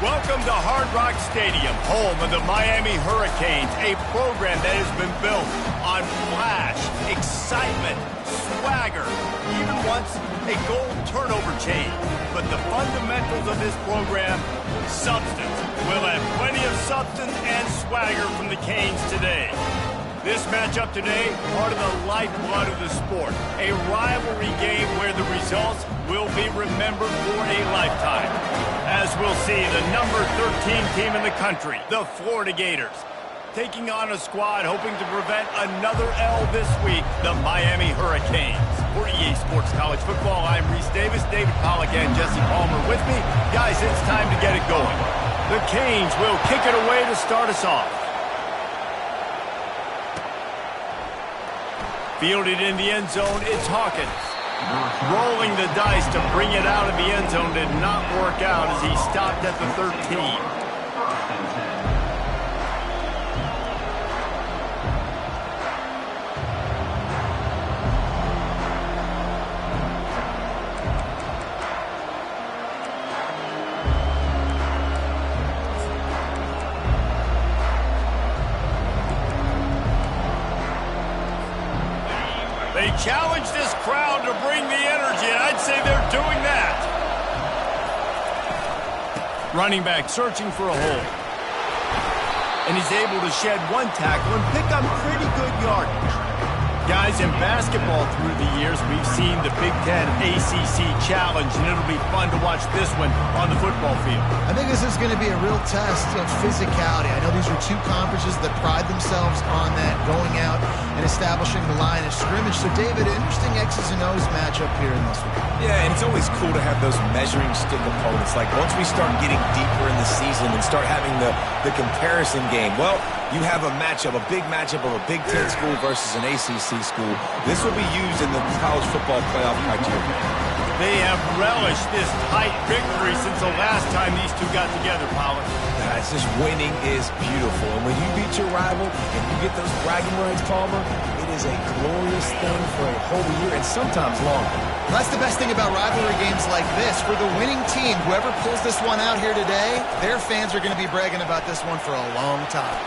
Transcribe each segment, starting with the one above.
Welcome to Hard Rock Stadium, home of the Miami Hurricanes, a program that has been built on flash, excitement, swagger, even once a goal turnover chain. But the fundamentals of this program, substance. We'll have plenty of substance and swagger from the Canes today. This matchup today, part of the lifeblood of the sport. A rivalry game where the results will be remembered for a lifetime. As we'll see, the number 13 team in the country, the Florida Gators, taking on a squad hoping to prevent another L this week, the Miami Hurricanes. For EA Sports College Football, I'm Reese Davis, David Pollack, and Jesse Palmer with me. Guys, it's time to get it going. The Canes will kick it away to start us off. Fielded in the end zone, it's Hawkins. Rolling the dice to bring it out of the end zone did not work out as he stopped at the 13. They challenge this crowd to bring the energy, and I'd say they're doing that. Running back searching for a hole. And he's able to shed one tackle and pick up pretty good yardage. Guys, in basketball through the years, we've seen the Big Ten ACC Challenge, and it'll be fun to watch this one on the football field. I think this is going to be a real test of physicality. I know these are two conferences that pride themselves on that, going out and establishing the line of scrimmage. So, David, interesting X's and O's matchup here in this one. Yeah, and it's always cool to have those measuring stick opponents. Like, once we start getting deeper in the season and start having the comparison game, well, you have a matchup, a big matchup of a Big Ten school versus an ACC school. This will be used in the college football playoff criteria. They have relished this tight victory since the last time these two got together, Pollard. It's just winning is beautiful. And when you beat your rival and you get those bragging rights, Palmer, it is a glorious thing for a whole year and sometimes longer. Well, that's the best thing about rivalry games like this. For the winning team, whoever pulls this one out here today, their fans are going to be bragging about this one for a long time.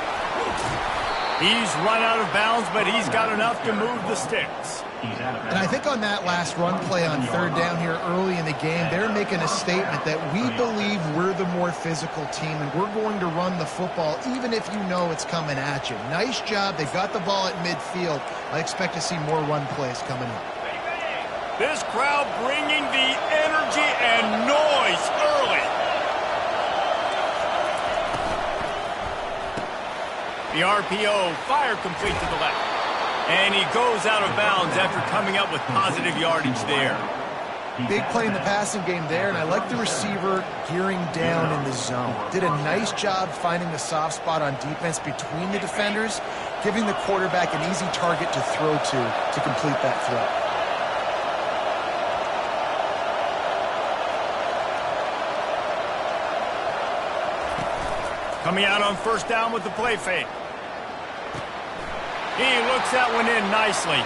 He's run out of bounds, but he's got enough to move the sticks. And I think on that last run play on third down here early in the game, they're making a statement that we believe we're the more physical team, and we're going to run the football even if you know it's coming at you. Nice job. They got the ball at midfield. I expect to see more run plays coming up. This crowd bringing the energy and noise early. The RPO, fire complete to the left. And he goes out of bounds after coming up with positive yardage there. Big play in the passing game there, and I like the receiver gearing down in the zone. Did a nice job finding the soft spot on defense between the defenders, giving the quarterback an easy target to throw to complete that throw. Coming out on first down with the play fake. He looks that one in nicely.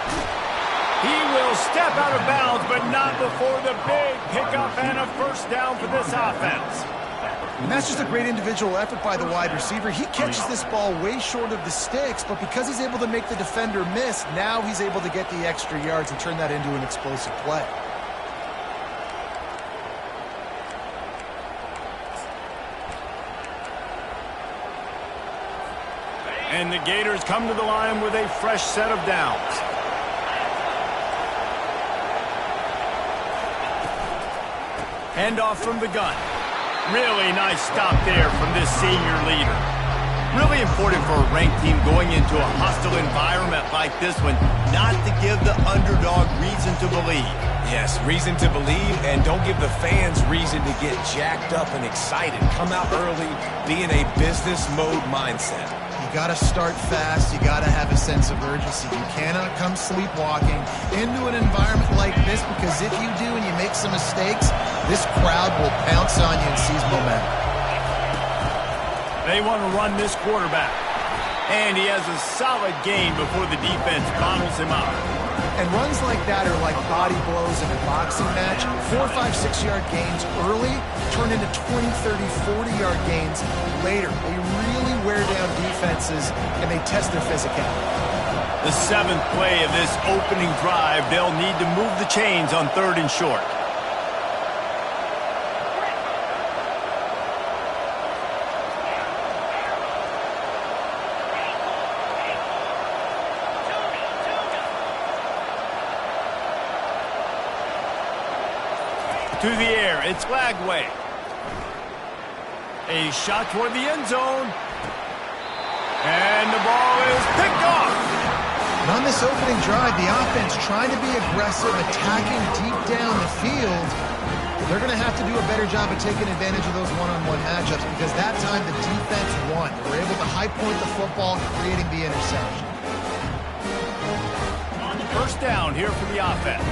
He will step out of bounds, but not before the big pickup and a first down for this offense. And that's just a great individual effort by the wide receiver. He catches this ball way short of the sticks, but because he's able to make the defender miss, now he's able to get the extra yards and turn that into an explosive play. And the Gators come to the line with a fresh set of downs. Handoff from the gun. Really nice stop there from this senior leader. Really important for a ranked team going into a hostile environment like this one, not to give the underdog reason to believe. Yes, reason to believe, and don't give the fans reason to get jacked up and excited. Come out early, be in a business mode mindset. You got to start fast. You got to have a sense of urgency. You cannot come sleepwalking into an environment like this, because if you do and you make some mistakes, this crowd will pounce on you and seize momentum. They want to run this quarterback. And he has a solid gain before the defense bottles him up. And runs like that are like body blows in a boxing match. 4, 5, 6-yard gains early turn into 20, 30, 40-yard gains later. They really wear down defenses, and they test their physicality. The 7th play of this opening drive, they'll need to move the chains on 3rd and short. To the air, it's Lagway. A shot toward the end zone. And the ball is picked off. And on this opening drive, the offense trying to be aggressive, attacking deep down the field. They're going to have to do a better job of taking advantage of those one-on-one matchups because that time the defense won. They were able to high point the football, creating the interception. First down here for the offense.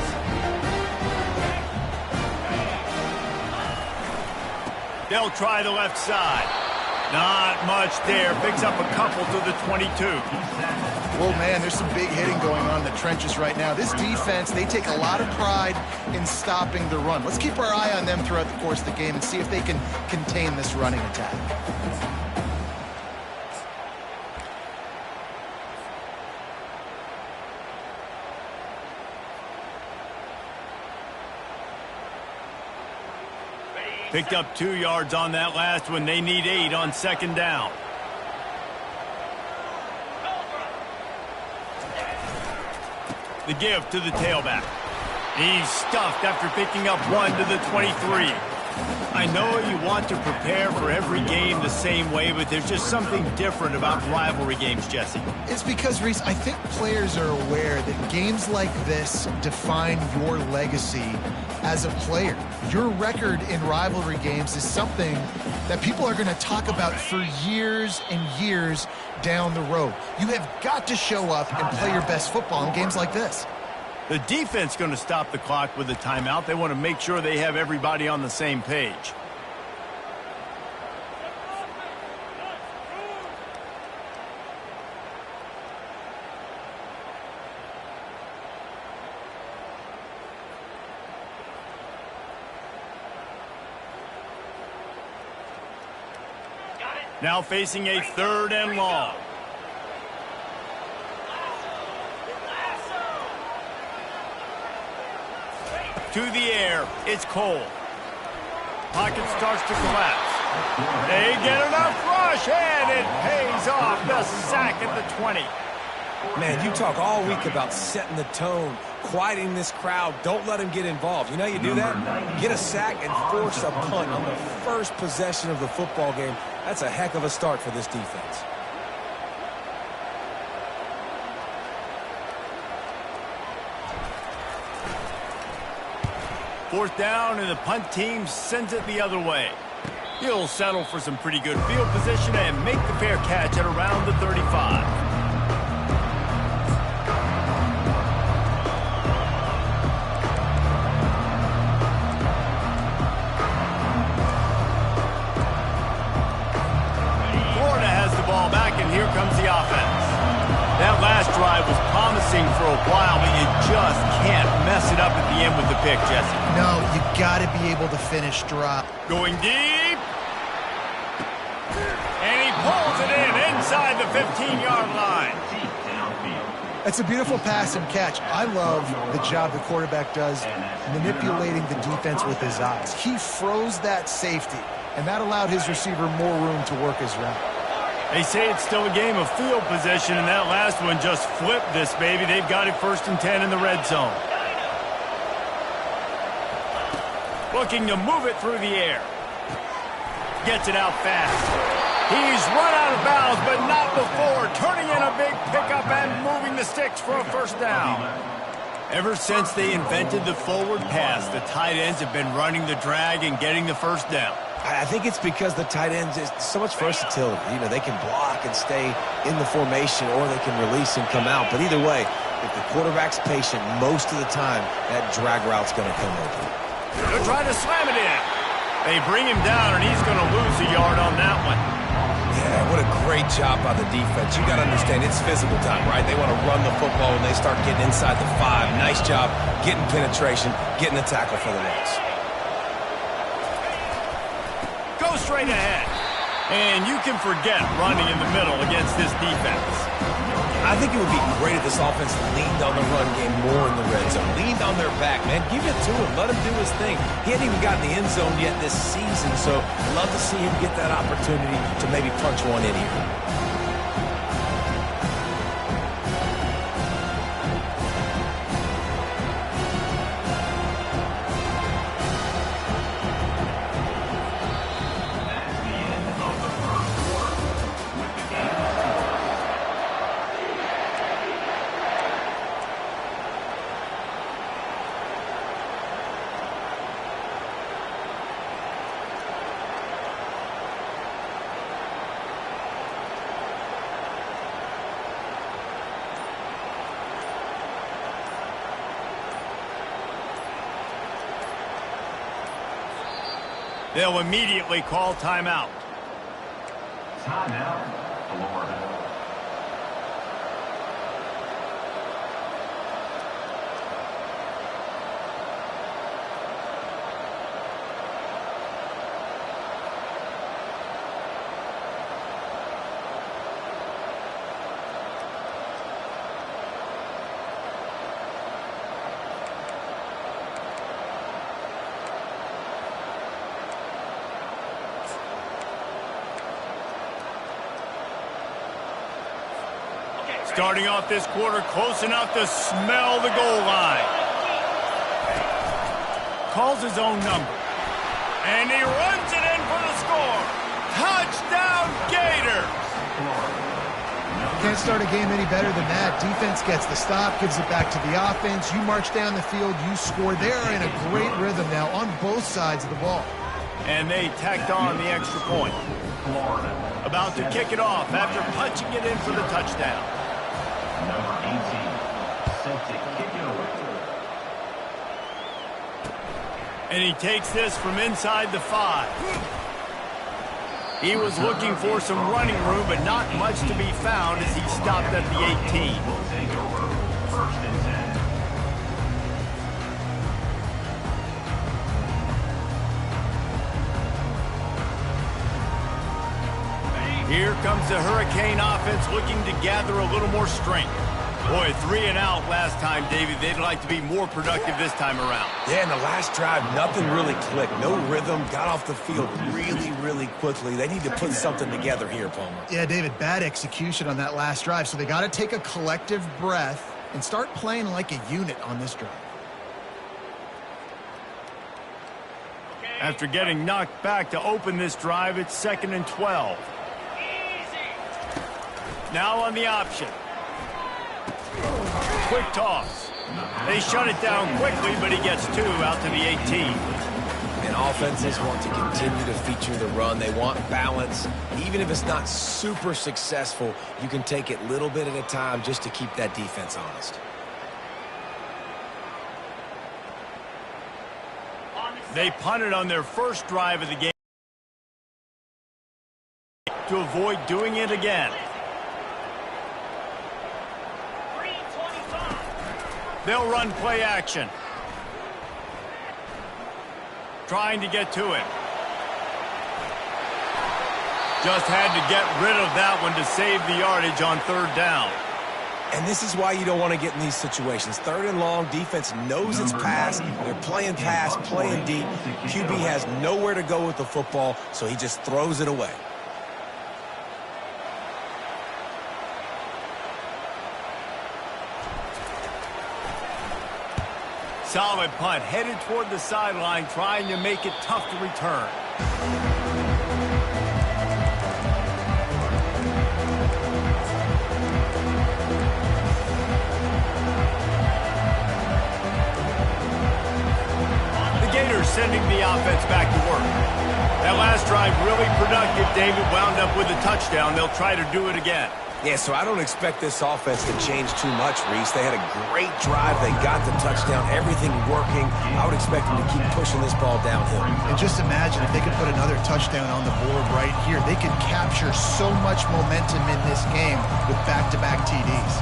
They'll try the left side. Not much there. Picks up a couple to the 22. Well, man, there's some big hitting going on in the trenches right now. This defense, they take a lot of pride in stopping the run. Let's keep our eye on them throughout the course of the game and see if they can contain this running attack. Picked up 2 yards on that last one. They need 8 on 2nd down. The give to the tailback. He's stuffed after picking up 1 to the 23. I know you want to prepare for every game the same way, but there's just something different about rivalry games, Jesse. It's because, Reese, I think players are aware that games like this define your legacy as a player. Your record in rivalry games is something that people are going to talk about for years and years down the road. You have got to show up and play your best football in games like this. The defense going to stop the clock with a timeout. They want to make sure they have everybody on the same page. Now facing a 3rd and long. To the air, it's Cole. Pocket starts to collapse. They get enough rush, and it pays off. The sack at the 20. Man, you talk all week about setting the tone, quieting this crowd. Don't let them get involved. You know how you do that? Get a sack and force a punt on the first possession of the football game. That's a heck of a start for this defense. Fourth down, and the punt team sends it the other way. He'll settle for some pretty good field position and make the fair catch at around the 35. Florida has the ball back, and here comes the offense. That last drive was promising for a while, but you just can't mess it up at the end with the pick, Jesse. No, you got to be able to finish drop. Going deep. And he pulls it in inside the 15-yard line. It's a beautiful pass and catch. I love the job the quarterback does manipulating the defense with his eyes. He froze that safety, and that allowed his receiver more room to work his route. They say it's still a game of field position, and that last one just flipped this baby. They've got it 1st and 10 in the red zone. Looking to move it through the air. Gets it out fast. He's run out of bounds, but not before. Turning in a big pickup and moving the sticks for a 1st down. Ever since they invented the forward pass, the tight ends have been running the drag and getting the 1st down. I think it's because the tight ends is so much versatility. You know, they can block and stay in the formation, or they can release and come out. But either way, if the quarterback's patient, most of the time, that drag route's going to come open. They're trying to slam it in. They bring him down, and he's going to lose a yard on that one. Yeah, what a great job by the defense. You got to understand, it's physical time, right? They want to run the football when they start getting inside the 5. Nice job getting penetration, getting the tackle for the loss. Go straight ahead. And you can forget running in the middle against this defense. I think it would be great if this offense leaned on the run game more in the red zone. Leaned on their back, man. Give it to him. Let him do his thing. He hadn't even gotten the end zone yet this season, so I'd love to see him get that opportunity to maybe punch one in here. They'll immediately call timeout. Timeout, Florida. Starting off this quarter close enough to smell the goal line. Calls his own number. And he runs it in for the score. Touchdown, Gators! Can't start a game any better than that. Defense gets the stop, gives it back to the offense. You march down the field, you score. They're in a great rhythm now on both sides of the ball. And they tacked on the extra point. About to kick it off after punching it in for the touchdown. Number 18, set to kick it away. And he takes this from inside the 5. He was looking for some running room, but not much to be found as he stopped at the 18. Will take over. 1st and 10. Here comes the Hurricane offense looking to gather a little more strength. Boy, 3 and out last time, David. They'd like to be more productive this time around. Yeah, in the last drive, nothing really clicked. No rhythm, got off the field really, really quickly. They need to put something together here, Palmer. Yeah, David, bad execution on that last drive, so they got to take a collective breath and start playing like a unit on this drive. After getting knocked back to open this drive, it's 2nd and 12. Now on the option. Quick toss. They shut it down quickly, but he gets 2 out to the 18. And offenses want to continue to feature the run. They want balance. Even if it's not super successful, you can take it little bit at a time just to keep that defense honest. They punted on their first drive of the game to avoid doing it again. They'll run play action. Trying to get to it. Just had to get rid of that one to save the yardage on 3rd down. And this is why you don't want to get in these situations. 3rd and long, defense knows it's pass. They're playing pass, playing deep. QB has nowhere to go with the football, so he just throws it away. Solid punt, headed toward the sideline, trying to make it tough to return. The Gators sending the offense back to work. That last drive really productive. David wound up with a touchdown. They'll try to do it again. Yeah, so I don't expect this offense to change too much, Reese. They had a great drive. They got the touchdown, everything working. I would expect them to keep pushing this ball downhill. And just imagine if they could put another touchdown on the board right here. They could capture so much momentum in this game with back-to-back TDs.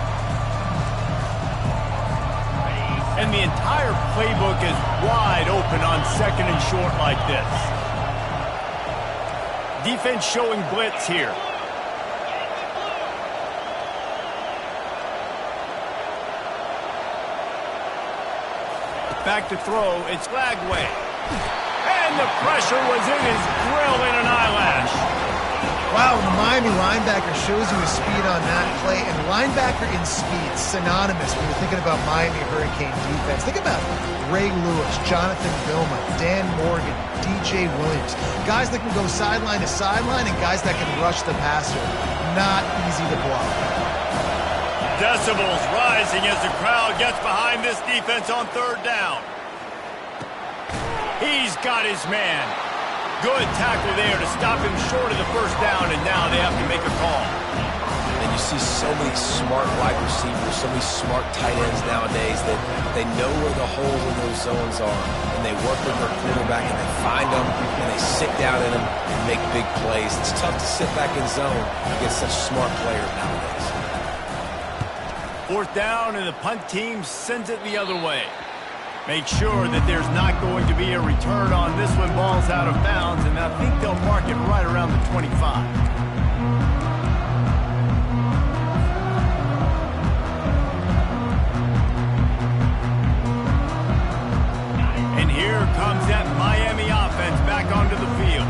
And the entire playbook is wide open on second and short like this. Defense showing blitz here. Back to throw, it's Lagway. And the pressure was in his grill in an eyelash. Wow, the Miami linebacker shows you his speed on that play, and linebacker in speed, synonymous when you're thinking about Miami Hurricane defense. Think about Ray Lewis, Jonathan Vilma, Dan Morgan, DJ Williams. Guys that can go sideline to sideline and guys that can rush the passer. Not easy to block. Decibels rising as the crowd gets behind this defense on third down. He's got his man. Good tackle there to stop him short of the first down, and now they have to make a call. And you see so many smart wide receivers, so many smart tight ends nowadays that they know where the holes in those zones are, and they work with their quarterback, and they find them, and they sit down in them and make big plays. It's tough to sit back in zone against such smart players nowadays. Fourth down, and the punt team sends it the other way. Make sure that there's not going to be a return on this one. Ball's out of bounds, and I think they'll mark it right around the 25. And here comes that Miami offense back onto the field.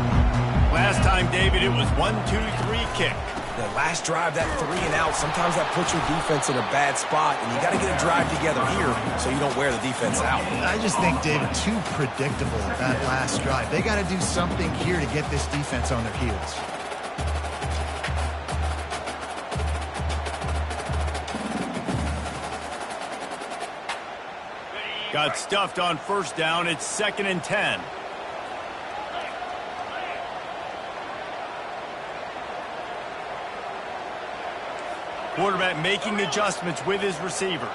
Last time, David, it was 1-2-3 kick. The last drive, that 3 and out, sometimes that puts your defense in a bad spot, and you got to get a drive together here so you don't wear the defense out. I just think, David, too predictable that last drive. They got to do something here to get this defense on their heels. Got stuffed on first down. It's 2nd and 10. Quarterback making adjustments with his receivers.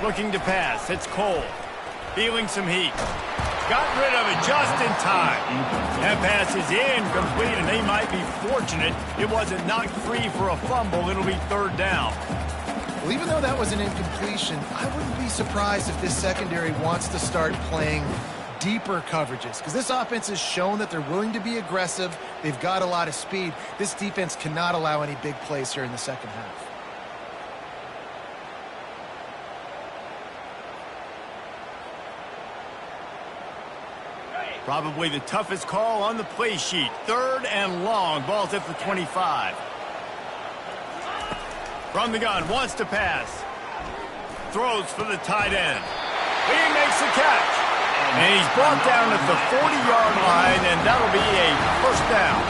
Looking to pass. It's Cole. Feeling some heat. Got rid of it just in time. That pass is incomplete, and they might be fortunate it wasn't knocked free for a fumble. It'll be 3rd down. Well, even though that was an incompletion, I wouldn't be surprised if this secondary wants to start playing deeper coverages, because this offense has shown that they're willing to be aggressive. They've got a lot of speed. This defense cannot allow any big plays here in the second half. Probably the toughest call on the play sheet. 3rd and long. Ball's at the 25. From the gun, wants to pass. Throws for the tight end. He makes the catch. And he's brought down at the 40-yard line, and that'll be a 1st down.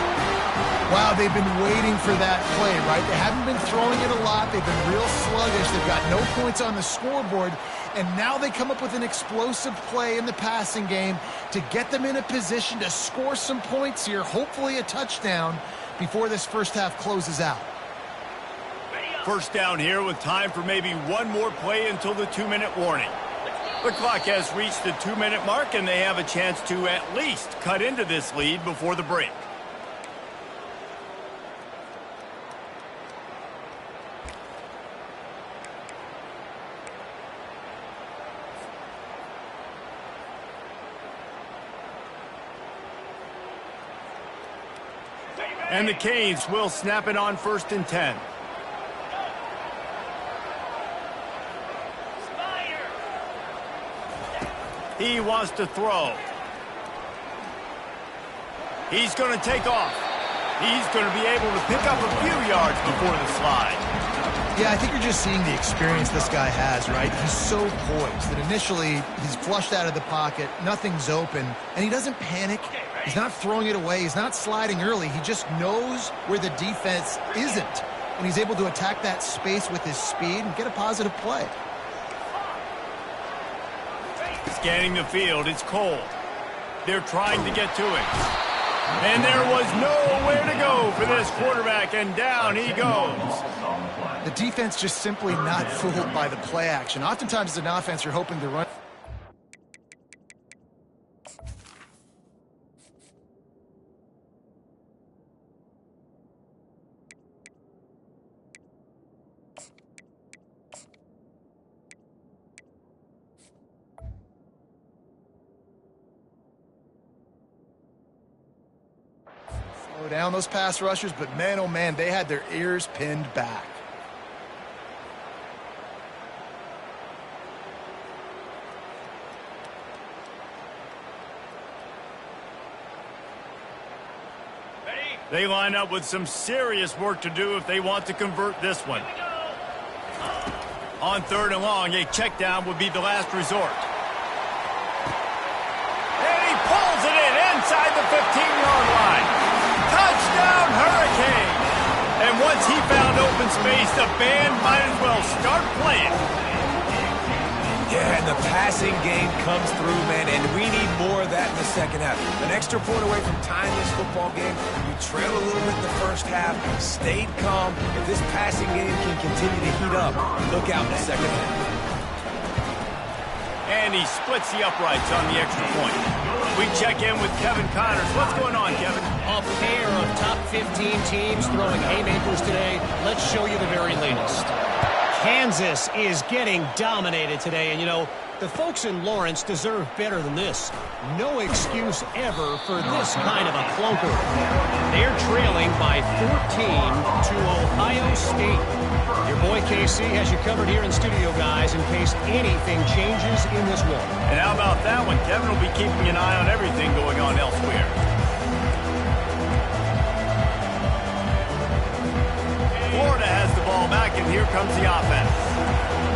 Wow, they've been waiting for that play, right? They haven't been throwing it a lot. They've been real sluggish. They've got no points on the scoreboard. And now they come up with an explosive play in the passing game to get them in a position to score some points here, hopefully a touchdown, before this first half closes out. 1st down here with time for maybe one more play until the 2-minute warning. The clock has reached the 2-minute mark, and they have a chance to at least cut into this lead before the break. And the Canes will snap it on 1st and 10. He wants to throw. He's going to take off. He's going to be able to pick up a few yards before the slide. Yeah, I think you're just seeing the experience this guy has, right? He's so poised that initially he's flushed out of the pocket, nothing's open, and he doesn't panic. He's not throwing it away. He's not sliding early. He just knows where the defense isn't, and he's able to attack that space with his speed and get a positive play. Scanning the field, it's Cole. They're trying to get to him. And there was nowhere to go for this quarterback, and down he goes. The defense just simply not fooled by the play action. Oftentimes as an offense, you're hoping to run. Slow down those pass rushers, but man, oh man, they had their ears pinned back. They line up with some serious work to do if they want to convert this one. On 3rd and long, a check down would be the last resort. And he pulls it in inside the 15-yard line. Touchdown, Hurricane! And once he found open space, the band might as well start playing. Yeah, and the passing game comes through, man, and we need more of that in the second half. An extra point away from tying this football game. You trail a little bit in the first half, stayed calm. If this passing game can continue to heat up, look out in the second half. And he splits the uprights on the extra point. We check in with Kevin Connors. What's going on, Kevin? A pair of top 15 teams throwing haymakers today. Let's show you the very latest. Kansas is getting dominated today, and you know, the folks in Lawrence deserve better than this. No excuse ever for this kind of a clunker. They're trailing by 14 to Ohio State. Your boy KC has you covered here in studio, guys, in case anything changes in this one. And how about that one? Kevin will be keeping an eye on everything going on elsewhere. Florida has the ball back, and here comes the offense.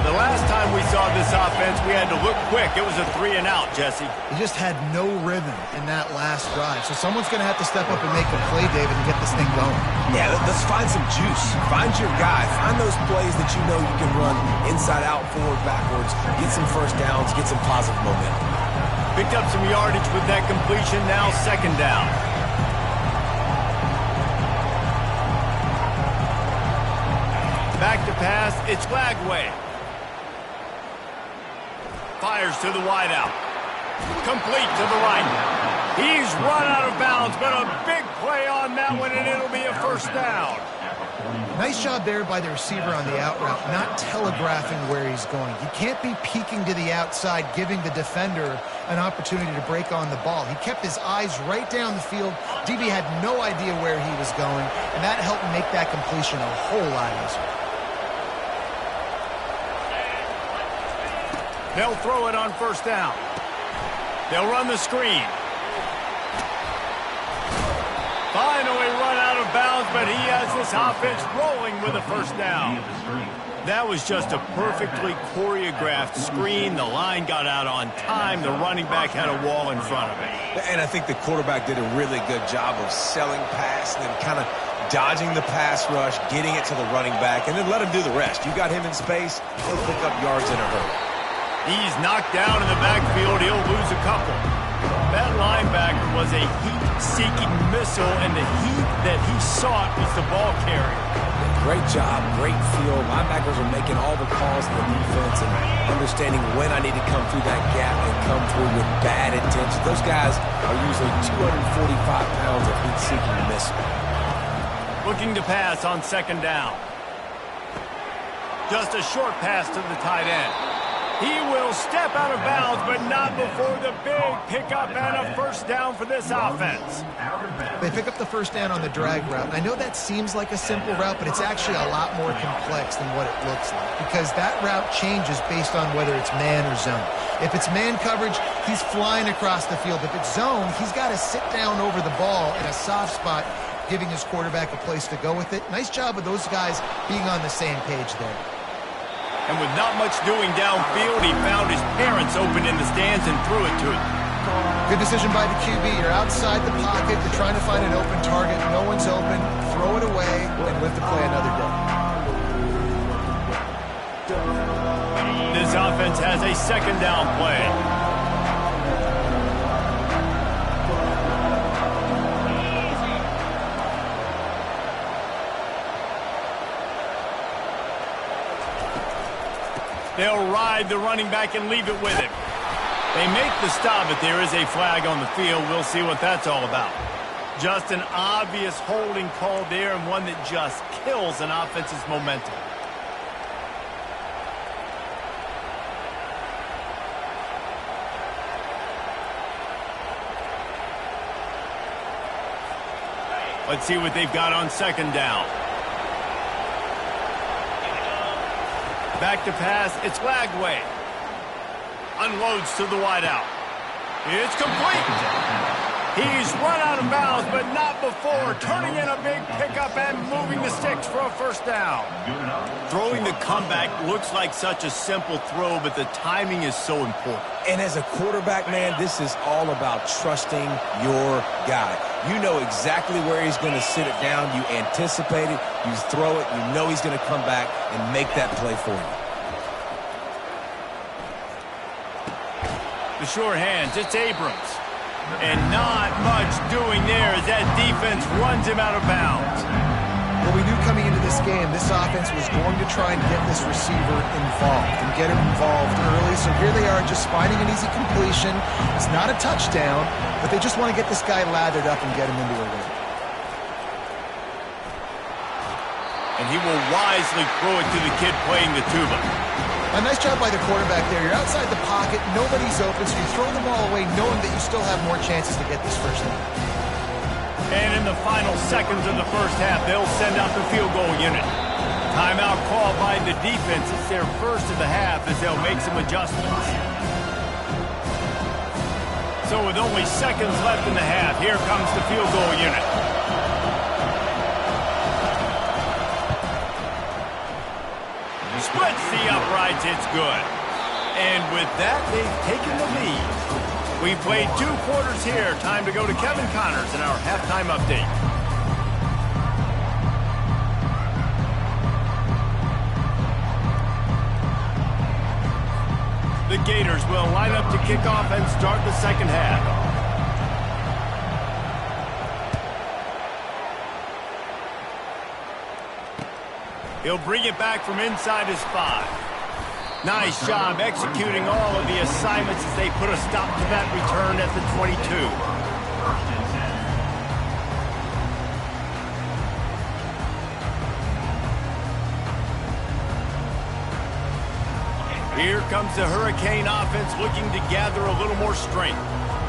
The last time we saw this offense, we had to look quick. It was a 3-and-out, Jesse. He just had no rhythm in that last drive. So someone's going to have to step up and make a play, David, and get this thing going. Yeah, let's find some juice. Find your guy. Find those plays that you know you can run inside out, forward, backwards. Get some first downs. Get some positive momentum. Picked up some yardage with that completion. Now 2nd down. Back to pass. It's Lagway. Fires to the wideout. Complete to the right. He's run out of bounds, but a big play on that one, and it'll be a 1st down. Nice job there by the receiver on the out route, not telegraphing where he's going. You can't be peeking to the outside, giving the defender an opportunity to break on the ball. He kept his eyes right down the field. DB had no idea where he was going, and that helped make that completion a whole lot easier. They'll throw it on 1st down. They'll run the screen. Finally run out of bounds, but he has this offense rolling with a 1st down. That was just a perfectly choreographed screen. The line got out on time. The running back had a wall in front of him. And I think the quarterback did a really good job of selling pass and then kind of dodging the pass rush, getting it to the running back, and then let him do the rest. You got him in space, he'll pick up yards in a hurry. He's knocked down in the backfield. He'll lose a couple. That linebacker was a heat-seeking missile, and the heat that he sought was the ball carrier. Great job, great feel. Linebackers are making all the calls in the defense and understanding when I need to come through that gap and come through with bad intention. Those guys are usually 245 pounds of heat-seeking missile. Looking to pass on 2nd down. Just a short pass to the tight end. He will step out of bounds, but not before the big pickup and a 1st down for this offense. They pick up the 1st down on the drag route. I know that seems like a simple route, but it's actually a lot more complex than what it looks like, because that route changes based on whether it's man or zone. If it's man coverage, he's flying across the field. If it's zone, he's got to sit down over the ball in a soft spot, giving his quarterback a place to go with it. Nice job of those guys being on the same page there. And with not much doing downfield, he found his parents open in the stands and threw it to him. Good decision by the QB. You're outside the pocket. You're trying to find an open target. No one's open. Throw it away and live to play another day. This offense has a 2nd down play. They'll ride the running back and leave it with him. They make the stop, but there is a flag on the field. We'll see what that's all about. Just an obvious holding call there, and one that just kills an offense's momentum. Let's see what they've got on second down. Back to pass. It's Lagway. Unloads to the wideout. It's complete. He's run out of bounds, but not before turning in a big pickup and moving the sticks for a first down. Throwing the comeback looks like such a simple throw, but the timing is so important. And as a quarterback, man, this is all about trusting your guy. You know exactly where he's going to sit it down. You anticipate it. You throw it. You know he's going to come back and make that play for you. The sure hands, it's Abrams. And not much doing there as that defense runs him out of bounds. Well, we knew coming into this game, this offense was going to try and get this receiver involved and get him involved early. So here they are just finding an easy completion. It's not a touchdown, but they just want to get this guy lathered up and get him into a rhythm. And he will wisely throw it to the kid playing the tuba. A nice job by the quarterback there. You're outside the pocket, nobody's open, so you throw the ball away knowing that you still have more chances to get this first down. And in the final seconds of the first half, they'll send out the field goal unit. Timeout call by the defense. It's their first of the half as they'll make some adjustments. So with only seconds left in the half, here comes the field goal unit. Splits the uprights, it's good. And with that, they've taken the lead. We've played 2 quarters here. Time to go to Kevin Connors in our halftime update. The Gators will line up to kick off and start the second half. He'll bring it back from inside his 5. Nice job executing all of the assignments as they put a stop to that return at the 22. Here comes the Hurricane offense looking to gather a little more strength.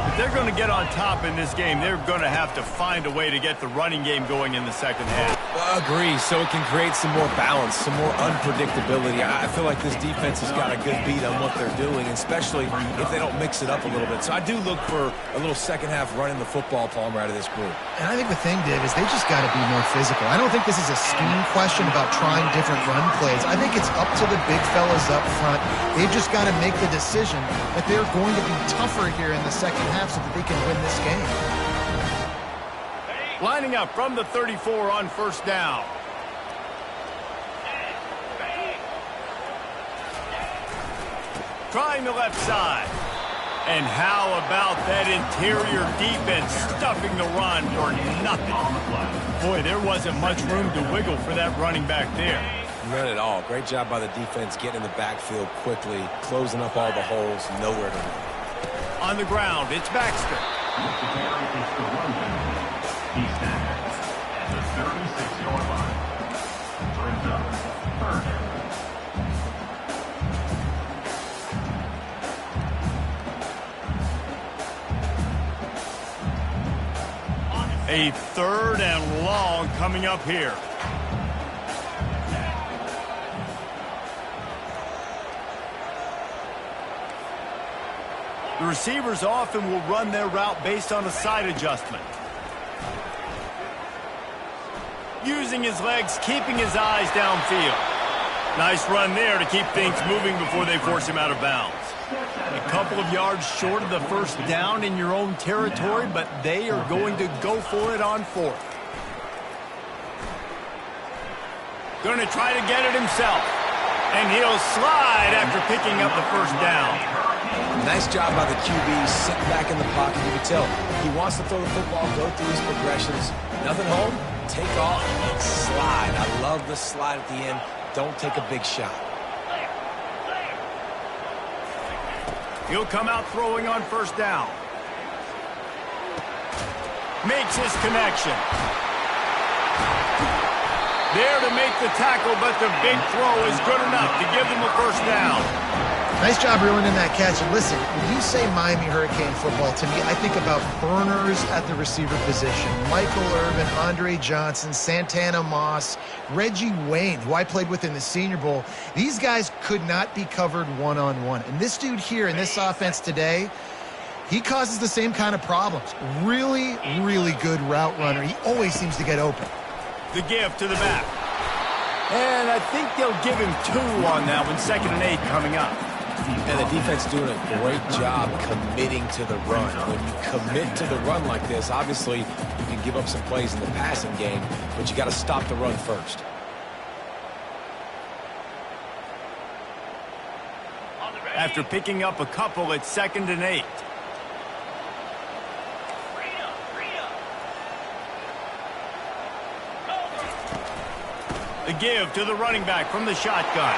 If they're going to get on top in this game, they're going to have to find a way to get the running game going in the second half. Agree, so it can create some more balance, some more unpredictability. I feel like this defense has got a good beat on what they're doing, especially if they don't mix it up a little bit. So I do look for a little second half running the football, Palmer, out of this group. And I think the thing, Dave, is they just got to be more physical. I don't think this is a scheme question about trying different run plays. I think it's up to the big fellas up front. They've just got to make the decision that they're going to be tougher here in the second half so that they can win this game. Lining up from the 34 on first down. Trying the left side. And how about that interior defense stuffing the run for nothing? Boy, there wasn't much room to wiggle for that running back there. None at all. Great job by the defense getting in the backfield quickly, closing up all the holes, nowhere to run. On the ground, it's Baxter. He stands at the 36-yard line. Brings up third. A 3rd and long coming up here. The receivers often will run their route based on a side adjustment. Using his legs, keeping his eyes downfield. Nice run there to keep things moving before they force him out of bounds. A couple of yards short of the first down in your own territory, but they are going to go for it on 4th. Going to try to get it himself. And he'll slide after picking up the first down. Nice job by the QB, sitting back in the pocket. You can tell he wants to throw the football, go through his progressions. Nothing home, take off, and slide. I love the slide at the end. Don't take a big shot. He'll come out throwing on first down. Makes his connection. There to make the tackle, but the big throw is good enough to give them a first down. Nice job reeling in that catch. And listen, when you say Miami Hurricane football, to me, I think about burners at the receiver position. Michael Irvin, Andre Johnson, Santana Moss, Reggie Wayne, who I played with in the Senior Bowl. These guys could not be covered one-on-one. And this dude here in this offense today, he causes the same kind of problems. Really, really good route runner. He always seems to get open. The give to the back. And I think they'll give him 2 on that one. 2nd and 8 coming up. And the defense doing a great job committing to the run. When you commit to the run like this, obviously you can give up some plays in the passing game, but you got to stop the run first. After picking up a couple, it's 2nd and 8. The give to the running back from the shotgun.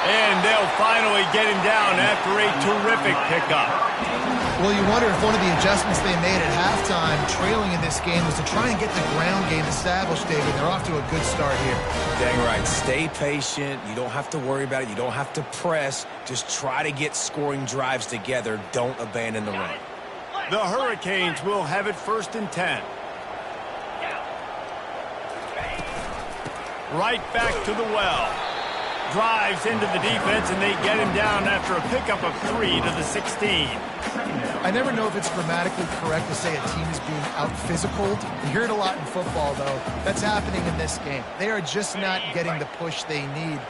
And they'll finally get him down after a terrific pickup. Well, you wonder if one of the adjustments they made at halftime, trailing in this game, was to try and get the ground game established, David. They're off to a good start here. Dang right. Stay patient. You don't have to worry about it. You don't have to press. Just try to get scoring drives together. Don't abandon the run. The Hurricanes will have it 1st and 10. Right back to the well. Drives into the defense, and they get him down after a pickup of 3 to the 16. I never know if it's grammatically correct to say a team is being out-physicaled. You hear it a lot in football, though. That's happening in this game. They are just not getting the push they need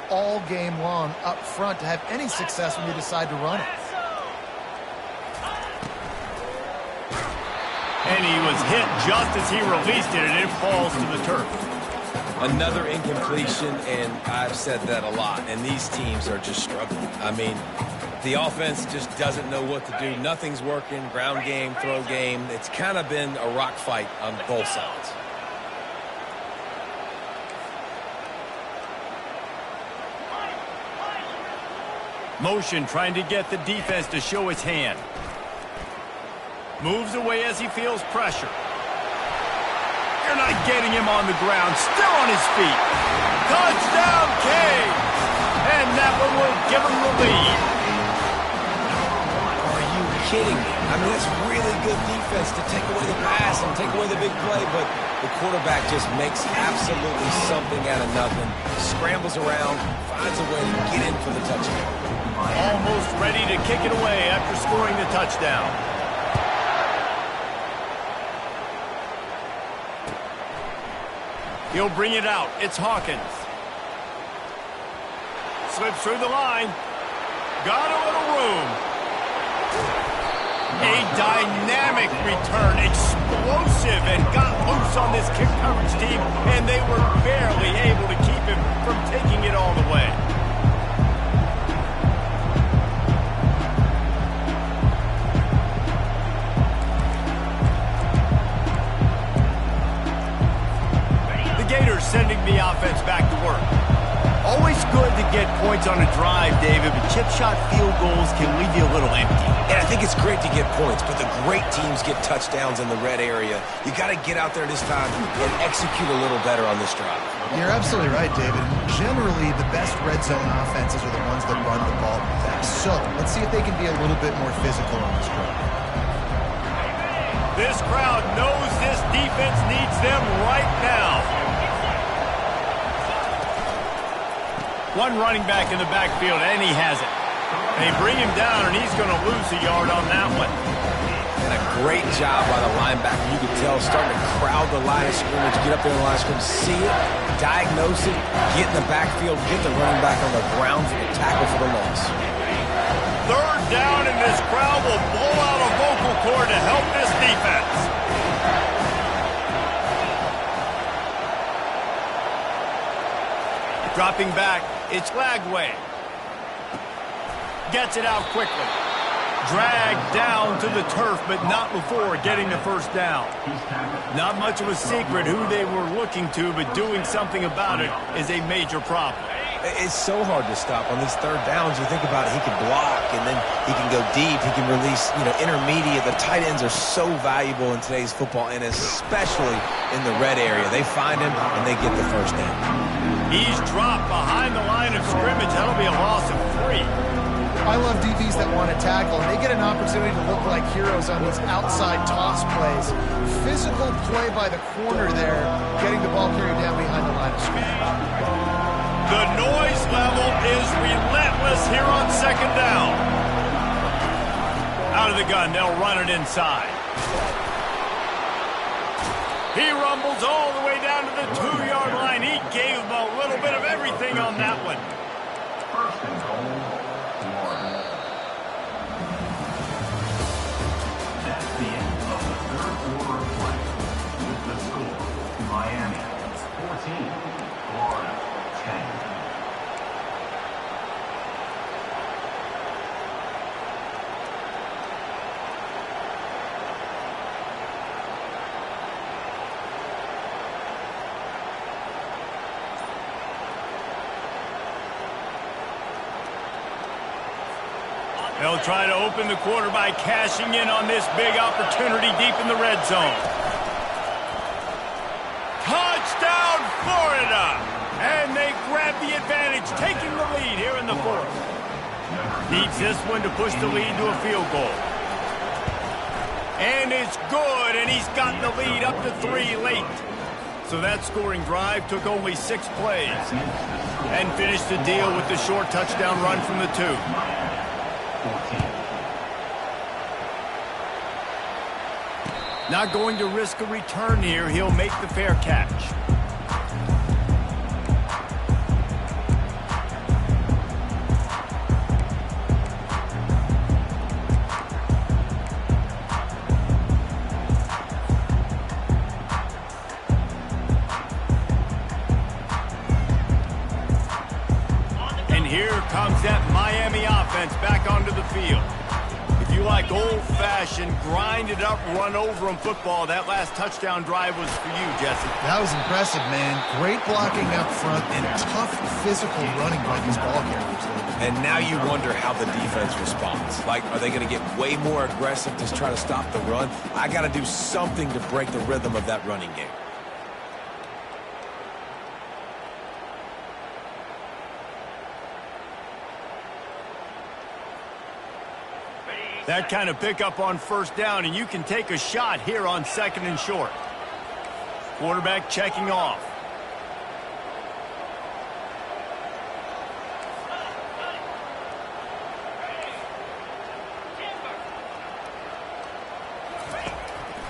all game long up front to have any success when they decide to run it. And he was hit just as he released it, and it falls to the turf. Another incompletion, and I've said that a lot, and these teams are just struggling. I mean, the offense just doesn't know what to do. Nothing's working, ground game, throw game. It's kind of been a rock fight on both sides. Motion trying to get the defense to show its hand. Moves away as he feels pressure. They're not getting him on the ground. Still on his feet. Touchdown, Cade! And that one will give him the lead. Are you kidding me? I mean, that's really good defense to take away the pass and take away the big play, but the quarterback just makes absolutely something out of nothing. Scrambles around, finds a way to get in for the touchdown. Almost ready to kick it away after scoring the touchdown. He'll bring it out. It's Hawkins. Slips through the line. Got a little room. A dynamic return. Explosive, and got loose on this kick coverage team, and they were barely able to keep him from taking it all the way. Gators sending the offense back to work. Always good to get points on a drive, David, but chip shot field goals can leave you a little empty. And I think it's great to get points, but the great teams get touchdowns in the red area. You got to get out there this time and execute a little better on this drive. You're absolutely right, David. Generally, the best red zone offenses are the ones that run the ball best. So let's see if they can be a little bit more physical on this drive. This crowd knows this defense needs them right now. One running back in the backfield, and he has it. They bring him down, and he's going to lose a yard on that one. And a great job by the linebacker. You can tell, starting to crowd the line of scrimmage, get up there in the line of scrimmage, see it, diagnose it, get in the backfield, get the running back on the ground for the tackle for the loss. 3rd down, and this crowd will blow out a vocal cord to help this defense. Dropping back, it's Lagway. Gets it out quickly. Dragged down to the turf, but not before getting the first down. Not much of a secret who they were looking to, but doing something about it is a major problem. It's so hard to stop on these third downs. You think about it, he can block, and then he can go deep. He can release, intermediate. The tight ends are so valuable in today's football, and especially in the red area. They find him, and they get the first down. He's dropped behind the line of scrimmage. That'll be a loss of 3. I love DBs that want to tackle, and they get an opportunity to look like heroes on these outside toss plays. Physical play by the corner there, getting the ball carried down behind the line of scrimmage. The noise level is relentless here on second down. Out of the gun, they'll run it inside. He rumbles all the way down to the 2-yard line. He gave him a little bit of everything on that one. First and goal, Florida. That's the end of the third quarter of play. With the score, Miami 14, Florida 10. They'll try to open the quarter by cashing in on this big opportunity deep in the red zone. Touchdown, Florida! And they grab the advantage, taking the lead here in the fourth. Needs this one to push the lead to a field goal. And it's good, and he's gotten the lead up to 3 late. So that scoring drive took only 6 plays and finished the deal with the short touchdown run from the 2. Not going to risk a return here. He'll make the fair catch. And here comes that Miami offense back onto the field. If you like old-fashioned, grinded-up, run-over-'em football, that last touchdown drive was for you, Jesse. That was impressive, man. Great blocking up front and tough physical running by these ball carriers. And now you wonder how the defense responds. Like, are they going to get way more aggressive to try to stop the run? I got to do something to break the rhythm of that running game. That kind of pickup on first down, and you can take a shot here on second and short. Quarterback checking off.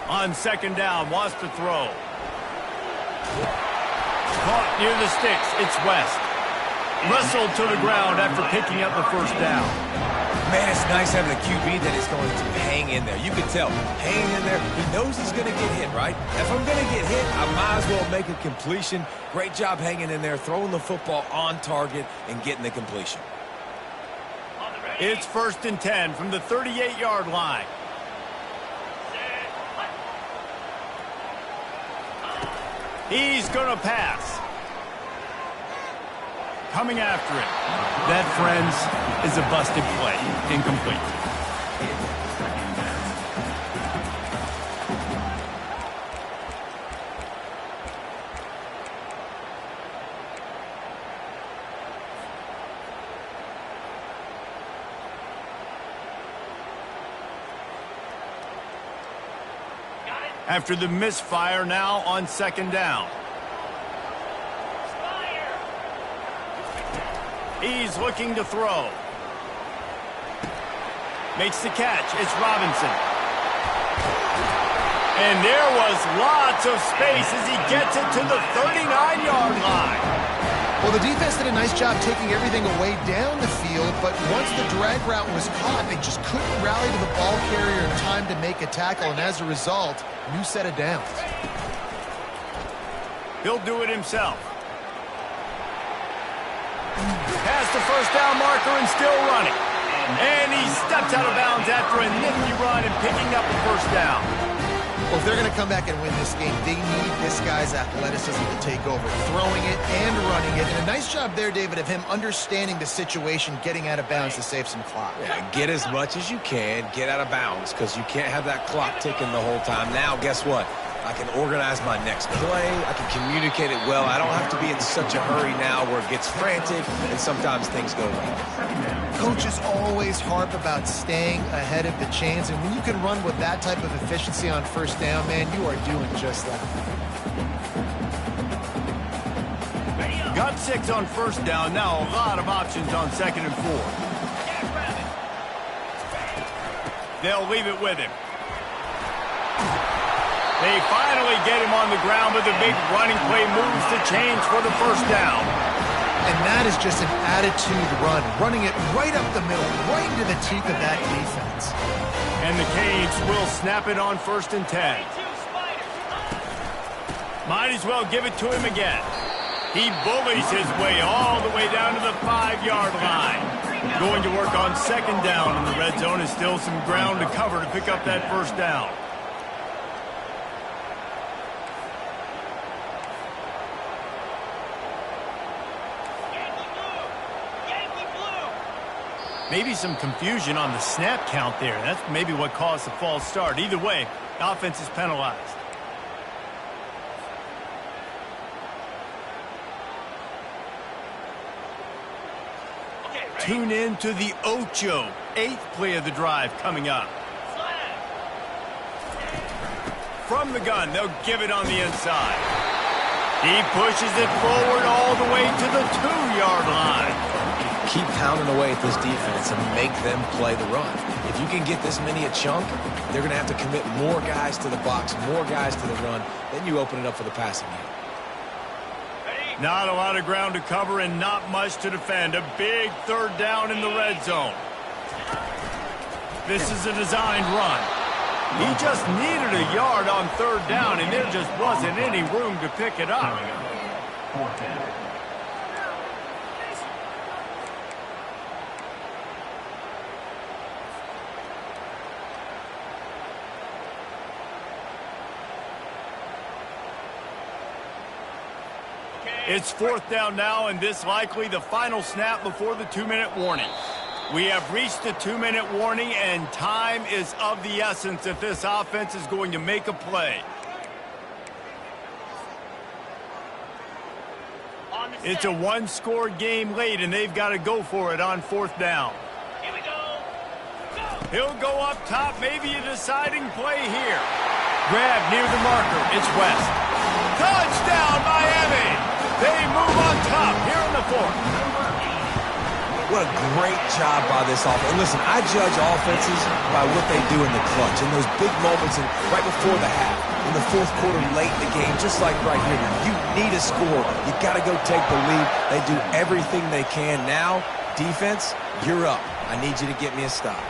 On second down, wants to throw. Caught near the sticks. It's West. Wrestled to the ground after picking up the first down. Man, it's nice having a QB that is going to hang in there. You can tell, hanging in there, he knows he's going to get hit, right? If I'm going to get hit, I might as well make a completion. Great job hanging in there, throwing the football on target and getting the completion. It's 1st and 10 from the 38-yard line. He's going to pass. Coming after it. That, friends, is a busted play. Incomplete. After the misfire, now on second down. He's looking to throw. Makes the catch. It's Robinson. And there was lots of space as he gets it to the 39-yard line. Well, the defense did a nice job taking everything away down the field, but once the drag route was caught, they just couldn't rally to the ball carrier in time to make a tackle, and as a result, new set of downs. He'll do it himself. Past the first down marker and still running. And he steps out of bounds after a nifty run and picking up the first down. Well, if they're going to come back and win this game, they need this guy's athleticism to take over, throwing it and running it. And a nice job there, David, of him understanding the situation, getting out of bounds to save some clock. Yeah, get as much as you can, get out of bounds, because you can't have that clock ticking the whole time. Now, guess what? I can organize my next play. I can communicate it well. I don't have to be in such a hurry now where it gets frantic and sometimes things go wrong. Coaches always harp about staying ahead of the chains, and when you can run with that type of efficiency on first down, man, you are doing just that. Got 6 on first down. Now a lot of options on 2nd and 4. They'll leave it with him. They finally get him on the ground, but the big running play moves the chains for the first down. And that is just an attitude run, running it right up the middle, right into the teeth of that defense. And the Canes will snap it on 1st and 10. Might as well give it to him again. He bullies his way all the way down to the 5-yard line. Going to work on 2nd down, and the red zone is still some ground to cover to pick up that first down. Maybe some confusion on the snap count there. That's maybe what caused the false start. Either way, offense is penalized. Tune in to the Ocho, 8th play of the drive coming up. From the gun, they'll give it on the inside. He pushes it forward all the way to the 2-yard line. Keep pounding away at this defense and make them play the run. If you can get this many a chunk, they're going to have to commit more guys to the box, more guys to the run. Then you open it up for the passing game. Not a lot of ground to cover and not much to defend. A big 3rd down in the red zone. This is a designed run. He just needed a yard on 3rd down, and there just wasn't any room to pick it up. 4th down. It's 4th down now, and this likely the final snap before the 2-minute warning. We have reached the 2-minute warning, and time is of the essence if this offense is going to make a play. It's a 1-score game late, and they've got to go for it on 4th down. Here we go. Go. He'll go up top, maybe a deciding play here. Grab near the marker. It's West. Touchdown, Miami! They move on top here in the 4th. What a great job by this offense. And listen, I judge offenses by what they do in the clutch, in those big moments and right before the half, in the 4th quarter, late in the game, just like right here. You need a score. You got to go take the lead. They do everything they can. Now, defense, you're up. I need you to get me a stop.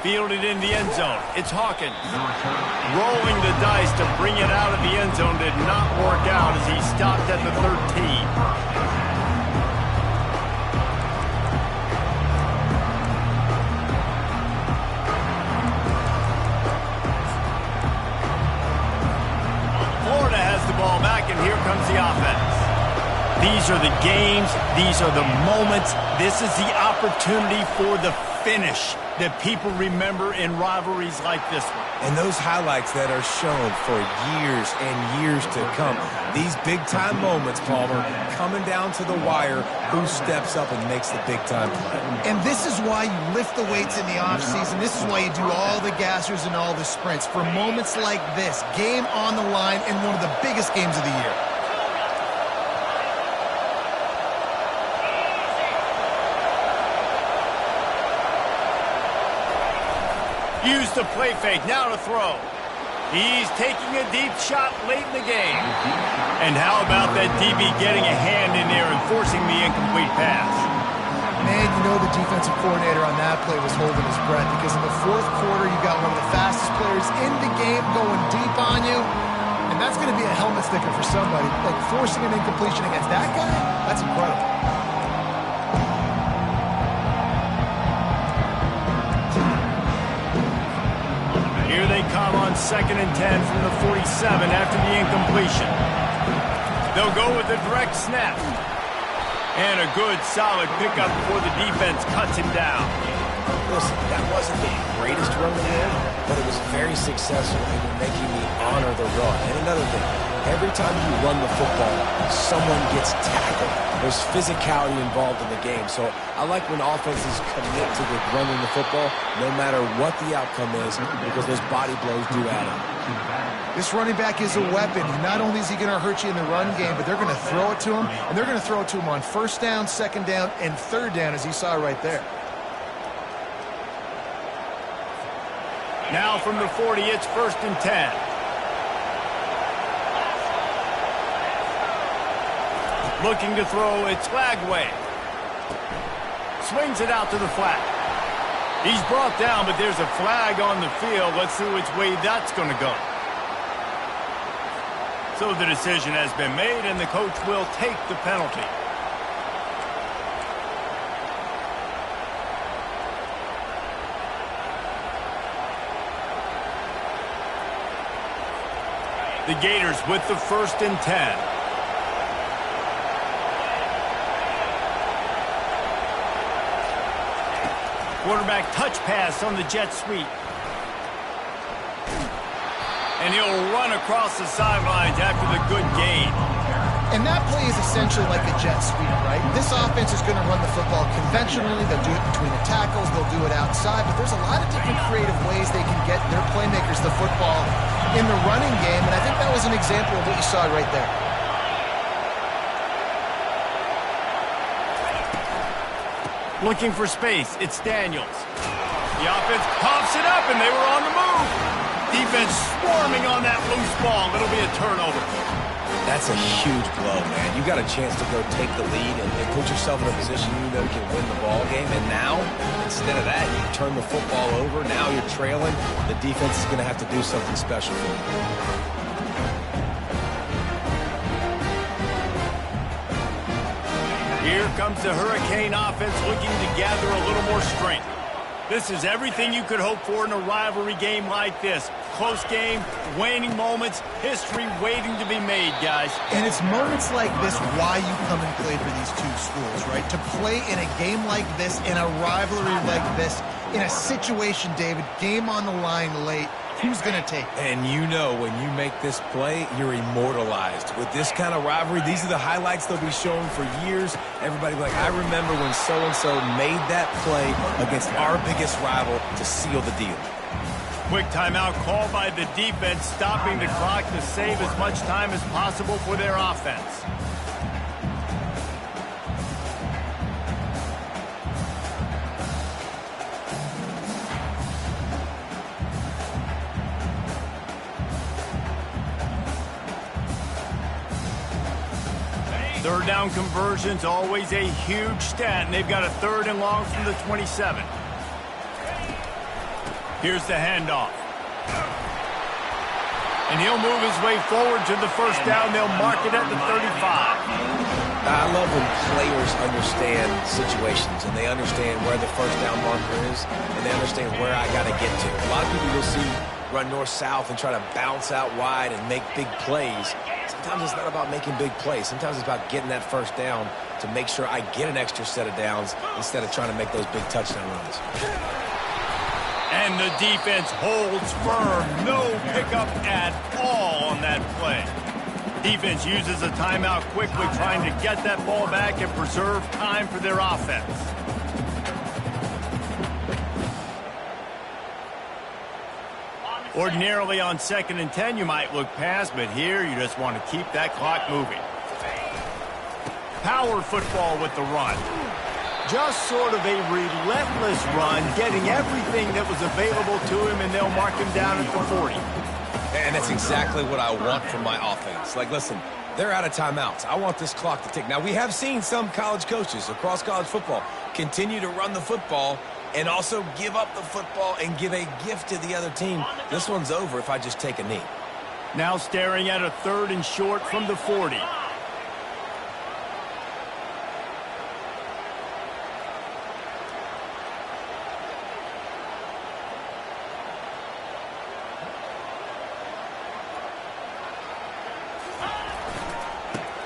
Fielded in the end zone. It's Hawkins. Rolling the dice to bring it out of the end zone did not work out as he stopped at the 13. Florida has the ball back, and here comes the offense. These are the games. These are the moments. This is the opportunity for the finish that people remember in rivalries like this one. And those highlights that are shown for years and years to come. These big-time moments, Palmer, coming down to the wire, who steps up and makes the big-time play. And this is why you lift the weights in the offseason. This is why you do all the gassers and all the sprints. For moments like this, game on the line in one of the biggest games of the year. Use the play fake, now to throw. He's taking a deep shot late in the game. And how about that DB getting a hand in there and forcing the incomplete pass? Man, you know the defensive coordinator on that play was holding his breath because in the 4th quarter, you got one of the fastest players in the game going deep on you. And that's going to be a helmet sticker for somebody. Like forcing an incompletion against that guy, that's incredible. Here they come on 2nd and 10 from the 47 after the incompletion. They'll go with a direct snap. And a good, solid pickup before the defense cuts him down. Listen, that wasn't the greatest run in the world, but it was very successful in making me honor the run. And another thing, every time you run the football, someone gets tackled. There's physicality involved in the game. So I like when offenses commit to the running the football, no matter what the outcome is, because those body blows do add up. This running back is a weapon. Not only is he going to hurt you in the run game, but they're going to throw it to him, and they're going to throw it to him on 1st down, 2nd down, and 3rd down, as you saw right there. Now from the 40, it's 1st and 10. Looking to throw, it's Lagway. Swings it out to the flat. He's brought down, but there's a flag on the field. Let's see which way that's going to go. So the decision has been made, and the coach will take the penalty. The Gators with the 1st and 10. Quarterback touch pass on the jet sweep. And he'll run across the sidelines after the good gain. And that play is essentially like a jet sweep, right? This offense is going to run the football conventionally. They'll do it between the tackles. They'll do it outside. But there's a lot of different creative ways they can get their playmakers the football in the running game. And I think that was an example of what you saw right there. Looking for space, it's Daniels. The offense pops it up, and they were on the move. Defense swarming on that loose ball. It'll be a turnover. That's a huge blow, man. You got a chance to go take the lead and put yourself in a position you know you can win the ball game. And now, instead of that, you turn the football over. Now you're trailing. The defense is going to have to do something special for you. Here comes the Hurricane offense looking to gather a little more strength. This is everything you could hope for in a rivalry game like this. Close game, waning moments, history waiting to be made, guys. And it's moments like this why you come and play for these two schools, right? To play in a game like this, in a rivalry like this, in a situation, David, game on the line late, who's going to take it? And you know when you make this play, you're immortalized. With this kind of rivalry, these are the highlights they'll be showing for years. Everybody will be like, I remember when so-and-so made that play against our biggest rival to seal the deal. Quick timeout called by the defense, stopping the clock to save as much time as possible for their offense. Third down conversions, always a huge stat, and they've got a 3rd and long from the 27. Here's the handoff. And he'll move his way forward to the 1st down. They'll mark it at the 35. I love when players understand situations and they understand where the 1st down marker is and they understand where I got to get to. A lot of people you'll see run north-south and try to bounce out wide and make big plays. Sometimes it's not about making big plays. Sometimes it's about getting that 1st down to make sure I get an extra set of downs instead of trying to make those big touchdown runs. And the defense holds firm. No pickup at all on that play. Defense uses a timeout quickly, trying to get that ball back and preserve time for their offense. Ordinarily on 2nd and 10, you might look past, but here you just want to keep that clock moving. Power football with the run. Just sort of a relentless run, getting everything that was available to him, and they'll mark him down at the 40. And that's exactly what I want from my offense. Like, listen, they're out of timeouts. I want this clock to tick. Now, we have seen some college coaches across college football continue to run the football and also give up the football and give a gift to the other team. This one's over if I just take a knee. Now staring at a 3rd and short from the 40.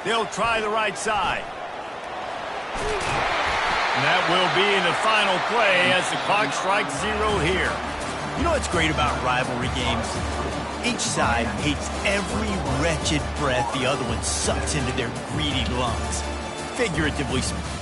They'll try the right side. And that will be the final play as the clock strikes 0 here. You know what's great about rivalry games? Each side hates every wretched breath the other one sucks into their greedy lungs. Figuratively speaking.